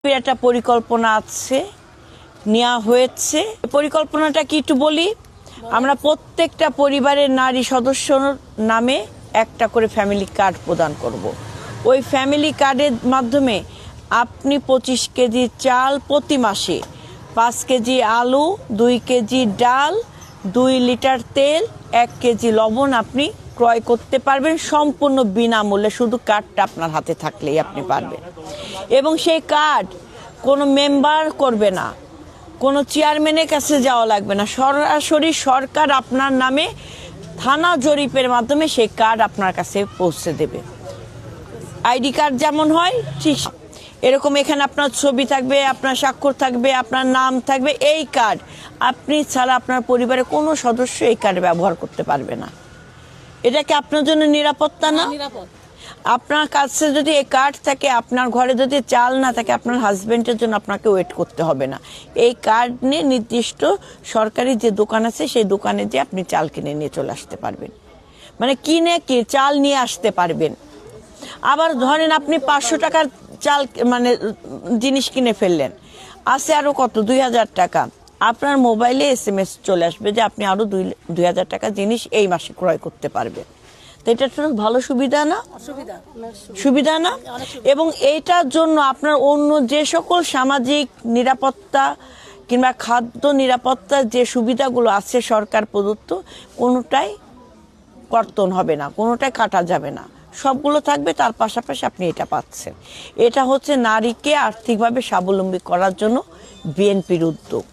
একটা পরিকল্পনা আছে, নেওয়া হয়েছে। পরিকল্পনাটা কি একটু বলি। আমরা প্রত্যেকটা পরিবারের নারী সদস্যর নামে একটা করে ফ্যামিলি কার্ড প্রদান করব। ওই ফ্যামিলি কার্ডের মাধ্যমে আপনি 25 কেজি চাল প্রতি মাসে, 5 কেজি আলু, 2 কেজি ডাল, 2 লিটার তেল, 1 কেজি লবণ আপনি ক্রয় করতে পারবেন সম্পূর্ণ বিনামূল্যে। শুধু কার্ডটা আপনার হাতে থাকলেই আপনি পারবেন। এবং সেই কার্ড কোনো মেম্বার করবে না, কোনো চেয়ারম্যানের কাছে যাওয়া লাগবে না, সরাসরি সরকার আপনার নামে থানা জরিপের মাধ্যমে সেই কার্ড আপনার কাছে পৌঁছে দেবে। আইডি কার্ড যেমন হয় ঠিক এরকম এখানে আপনার ছবি থাকবে, আপনার স্বাক্ষর থাকবে, আপনার নাম থাকবে। এই কার্ড আপনি ছাড়া আপনার পরিবারের কোনো সদস্য এই কার্ড ব্যবহার করতে পারবে না। এটা কি আপনার জন্য নিরাপত্তা না? আপনার কাছে যদি এই কার্ড থাকে, আপনার ঘরে যদি চাল না থাকে, আপনার হাজবেন্ডের জন্য আপনাকে ওয়েট করতে হবে না। এই কার্ড নিয়ে নির্দিষ্ট সরকারি যে দোকান আছে সেই দোকানে যে আপনি চাল কিনে নিয়ে চলে আসতে পারবেন, মানে কিনে কি চাল নিয়ে আসতে পারবেন। আবার ধরেন আপনি 500 টাকার চাল মানে জিনিস কিনে ফেললেন, আছে আরো কত 2000 টাকা, আপনার মোবাইলে SMS চলে আসবে যে আপনি আরো 2000 টাকা জিনিস এই মাসে ক্রয় করতে পারবেন। তো এটা তো ভালো সুবিধা না? সুবিধা না? এবং এইটার জন্য আপনার অন্য যে সকল সামাজিক নিরাপত্তা কিংবা খাদ্য নিরাপত্তার যে সুবিধাগুলো আছে সরকার প্রদত্ত, কোনোটাই কর্তন হবে না, কোনোটাই কাটা যাবে না, সবগুলো থাকবে। তার পাশাপাশি আপনি এটা পাচ্ছেন। এটা হচ্ছে নারীকে আর্থিকভাবে স্বাবলম্বী করার জন্য বিএনপির উদ্যোগ।